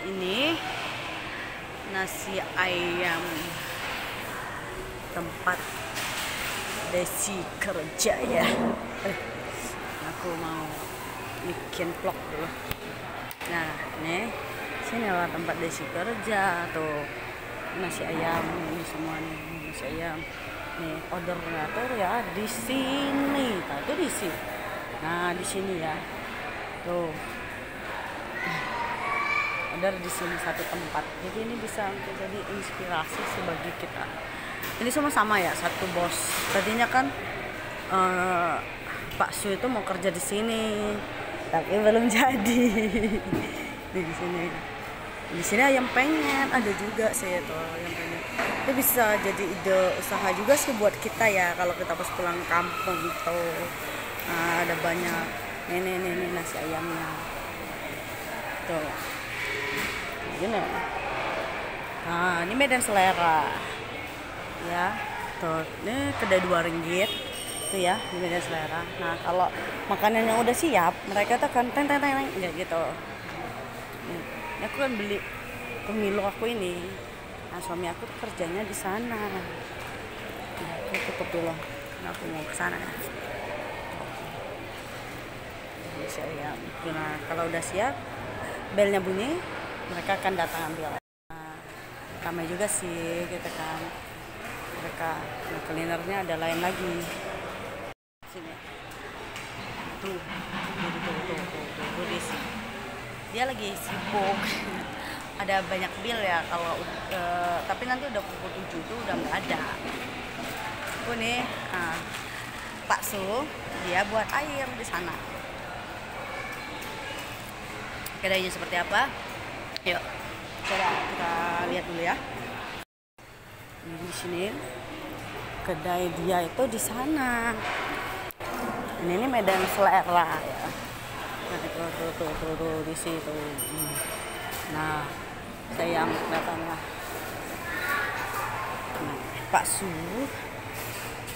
ini nasi ayam tempat Desi kerja ya. Aku mau bikin vlog dulu. Nah, ini sini lah tempat Desi kerja tuh. Nasi ayam ini semua nih, nasi ayam. Nih order ngatur ya di sini. Nah, itu di sini. Nah, di sini ya. Tuh. Order di sini satu tempat. Jadi ini bisa jadi inspirasi sih bagi kita. Ini semua sama ya, satu bos. Tadinya kan Pak Su itu mau kerja di sini, tapi belum jadi. Di sini. Di sini ayam pengen, ada juga sih itu yang pengen. Itu bisa jadi ide usaha juga sih buat kita ya kalau kita pas pulang kampung gitu. Nah, ada banyak. Nih nasi ayamnya. Tuh. Gini. Nah, ini Medan Selera. Ya, tuh. Ini kedai Rp2 tuh ya, di Medan Selera. Nah, kalau makanan yang udah siap, mereka tuh kan teng kayak gitu. Ini aku kan beli pemilu aku ini. Nah, suami aku tuh kerjanya di sana. Nah, aku tutup dulu. Nah, aku mau ke sana ya. Saya, nah, kalau udah siap, belnya bunyi, mereka akan datang ambil. Nah, ramai juga sih, gitu kan. Mereka, nah, cleanernya ada lain lagi. Sini. Tuh di sini. Dia lagi sibuk. Ada banyak bil ya kalau tapi nanti udah pukul 7 tuh udah nggak ada. Aku nih Pak Su dia buat air di sana. Kedainya seperti apa? Yuk, coba kita lihat dulu ya. Di sini kedai dia itu di sana. Ini Medan Selera ya. Nah, tuh di situ. Nah, saya datanglah. Nah, Pak Su.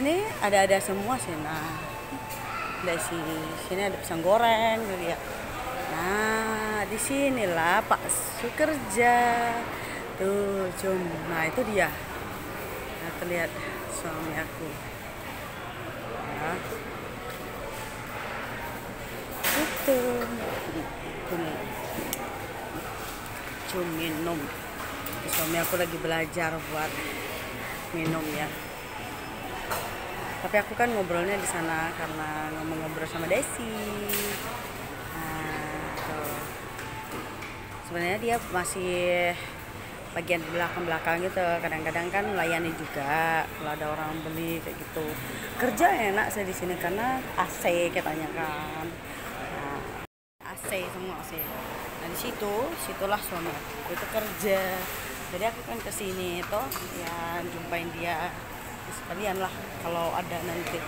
Ini ada semua sih. Nah, dari sini ada pisang goreng gitu ya. Nah, di sinilah Pak Su kerja. Tuh, nah itu dia. Nah, terlihat suami aku. Ya. Itu. Ini. Minum. Suami aku lagi belajar buat minum ya. Tapi aku kan ngobrolnya di sana karena ngobrol sama Desi. Sebenarnya dia masih bagian belakang gitu, kadang-kadang kan melayani juga kalau ada orang beli kayak gitu. Kerja enak saya di sini karena AC katanya kan. Nah, AC semua AC. Nah, situlah suami aku itu kerja. Jadi aku kan kesini itu ya jumpain dia sekalian lah kalau ada nanti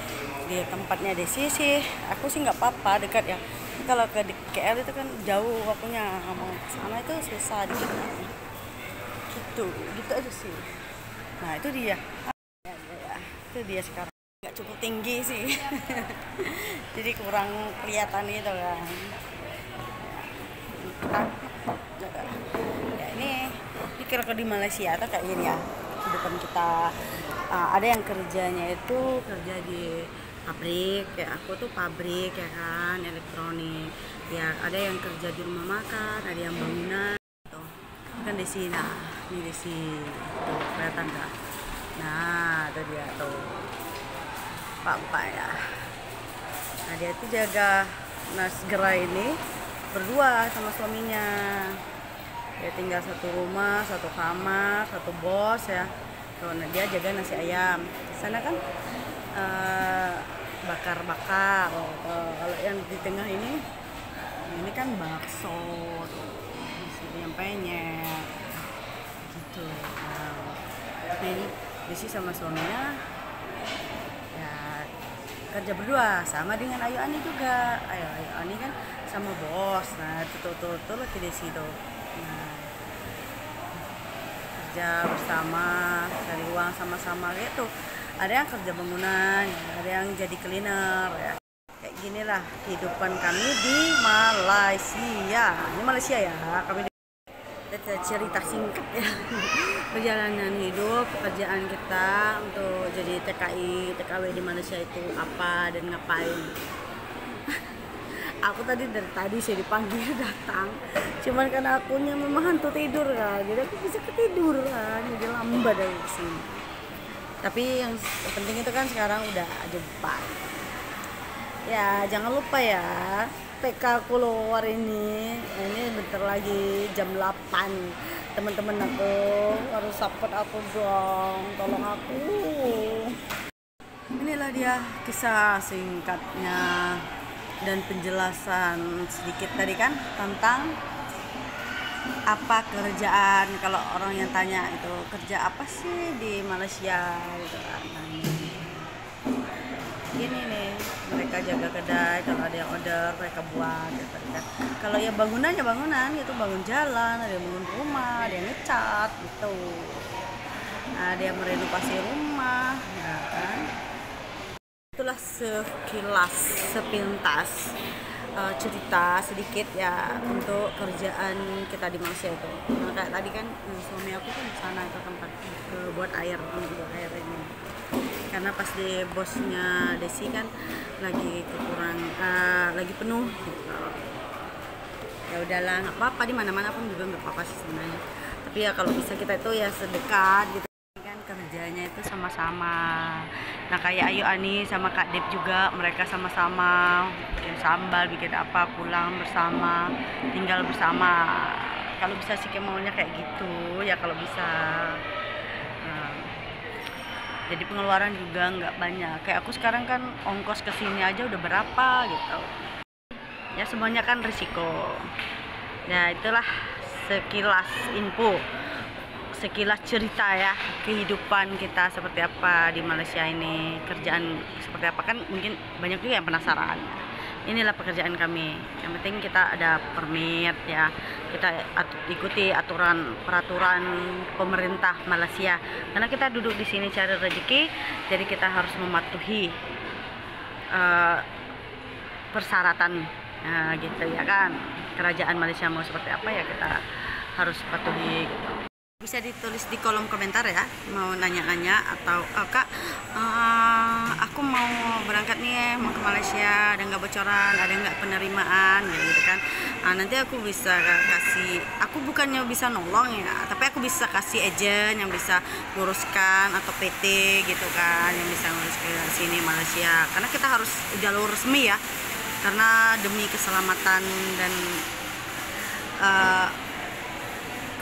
di tempatnya Desi sih. Aku sih nggak apa-apa dekat ya. Kalau ke KL itu kan jauh akunya, mau ke sana itu susah dikit. Gitu aja sih. Nah, itu dia. Ya. Itu dia sekarang. Nggak cukup tinggi sih. Jadi kurang kelihatan gitu kan. Ya, ini kira di Malaysia atau kayak gini ya. Kehidupan kita. Ada yang kerjanya itu kerja di pabrik, kayak aku tuh pabrik ya kan, elektronik. Ya ada yang kerja di rumah makan, ada yang bangunan. Tuh. Kan di sini, nah, ini di sini, tuh kelihatan nggak? Nah, itu dia tuh, Pak ya. Nah dia tuh jaga nasi gerai ini berdua sama suaminya. Dia tinggal satu rumah, satu kamar, satu bos ya. Tuh, nah, dia jaga nasi ayam. Di sana kan bakar-bakar. Kalau yang di tengah ini kan bakso, di sini yang penyet, gitu. Nah, ini Desi sama suaminya ya kerja berdua, sama dengan Ayu Ani juga. Ayu Ani kan sama bos. Nah, tuh lagi Desi tuh. Nah, kerja bersama, cari uang sama-sama gitu. Ada yang kerja bangunan, ada yang jadi cleaner ya. Kayak ginilah kehidupan kami di Malaysia. Ini Malaysia ya, kami cerita singkat ya perjalanan hidup pekerjaan kita untuk jadi TKI TKW di Malaysia itu apa dan ngapain. Aku dari tadi saya dipanggil datang, cuman karena akunya memang hantu tidur kan, jadi aku bisa ketiduran, jadi lambat dari sini. Tapi yang penting itu kan sekarang udah jumpa. Ya jangan lupa ya, PK keluar ini bentar lagi jam 8. Teman-teman aku harus support aku dong, tolong aku. Inilah dia kisah singkatnya dan penjelasan sedikit tadi kan tentang apa kerjaan. Kalau orang yang tanya itu kerja apa sih di Malaysia gitu kan. Gini nih, mereka jaga kedai, kalau ada yang order mereka buat gitu kan. Kalau ya bangunan ya bangunan gitu, bangun jalan, ada yang bangun rumah, ada yang ngecat gitu, ada yang merenovasi rumah ya kan. Itulah sekilas sepintas cerita sedikit ya untuk kerjaan kita di Malaysia itu. Nah, kayak tadi kan suami aku kan di sana ke tempat buat air ini. Karena pas di bosnya Desi kan lagi lagi penuh gitu. Ya udahlah, nggak apa-apa, di mana-mana pun juga nggak apa-apa sih sebenarnya. Tapi ya kalau bisa kita itu ya sedekat gitu kan, kerjanya itu sama-sama. Nah kayak Ayu Ani sama Kak Dep juga, mereka sama-sama bikin sambal, bikin apa, pulang bersama, tinggal bersama. Kalau bisa sih maunya kayak gitu ya kalau bisa. Jadi pengeluaran juga nggak banyak. Kayak aku sekarang kan ongkos kesini aja udah berapa gitu. Ya semuanya kan risiko. Ya itulah sekilas info, sekilas cerita ya kehidupan kita seperti apa di Malaysia ini, kerjaan seperti apa kan mungkin banyak juga yang penasaran. Inilah pekerjaan kami. Yang penting kita ada permit ya, kita ikuti peraturan pemerintah Malaysia. Karena kita duduk di sini cari rezeki, jadi kita harus mematuhi persyaratan gitu ya kan. Kerajaan Malaysia mau seperti apa ya kita harus patuhi gitu. Bisa ditulis di kolom komentar ya, mau nanya-nanya atau Kak aku mau berangkat nih, mau ke Malaysia, ada nggak bocoran, ada nggak penerimaan gitu kan. Nanti aku bisa kasih, aku bukannya bisa nolong ya, tapi aku bisa kasih agent yang bisa nguruskan atau PT gitu kan, yang bisa ngurus ke sini Malaysia, karena kita harus jalur resmi ya, karena demi keselamatan dan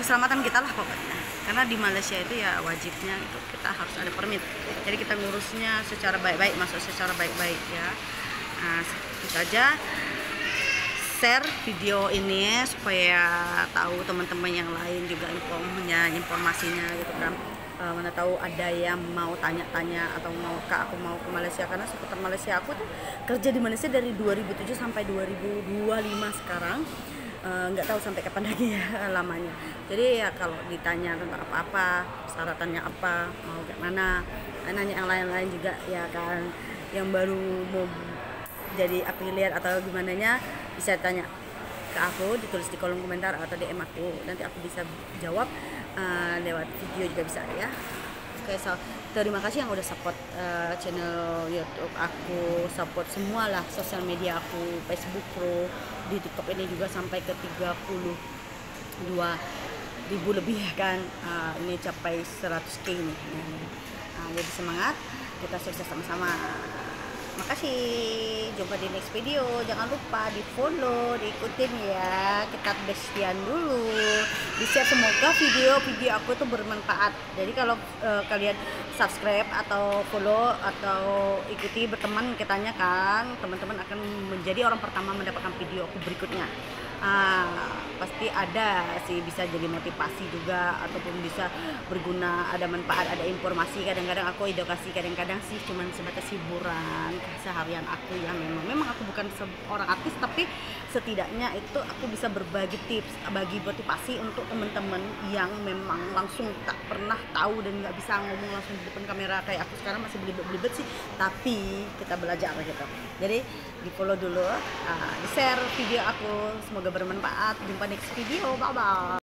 keselamatan kita lah pokoknya. Karena di Malaysia itu ya wajibnya itu kita harus ada permit. Jadi kita ngurusnya secara baik-baik, masuk secara baik-baik ya. Nah, itu aja. Share video ini supaya tahu teman-teman yang lain juga informasinya gitu kan. Mana tahu ada yang mau tanya-tanya atau mau Kak aku mau ke Malaysia, karena seputar Malaysia aku tuh kerja di Malaysia dari 2007 sampai 2025 sekarang. Nggak tahu sampai kapan lagi ya lamanya. Jadi ya kalau ditanya tentang apa-apa, syaratannya apa, mau kayak mana, nanya yang lain-lain juga ya kan, yang baru mau jadi afiliat atau gimana nya bisa tanya ke aku, ditulis di kolom komentar atau DM aku, nanti aku bisa jawab lewat video juga bisa ya. Oke, terima kasih yang udah support channel YouTube aku, support semua lah sosial media aku, Facebook Pro, di TikTok ini juga sampai ke 32.000 lebih kan. Ini capai 100k nih. Jadi semangat, kita sukses sama-sama. Makasih, jumpa di next video. Jangan lupa di follow, diikutin ya. Kita bestian dulu, di share, semoga video-video aku tuh bermanfaat. Jadi kalau kalian subscribe atau follow atau ikuti berteman, kitanya kan teman-teman akan menjadi orang pertama mendapatkan video aku berikutnya. Pasti ada sih, bisa jadi motivasi juga ataupun bisa berguna, ada manfaat, ada informasi. Kadang-kadang aku edukasi, kadang-kadang sih cuman sebatas hiburan keseharian aku ya. Memang aku bukan seorang artis, tapi setidaknya itu aku bisa berbagi tips, bagi motivasi untuk teman-teman yang memang langsung tak pernah tahu dan nggak bisa ngomong langsung di depan kamera kayak aku sekarang, masih belibet-belibet sih, tapi kita belajar gitu. Jadi di follow dulu, di share video aku, semoga bermanfaat. Jumpa next video, bye bye.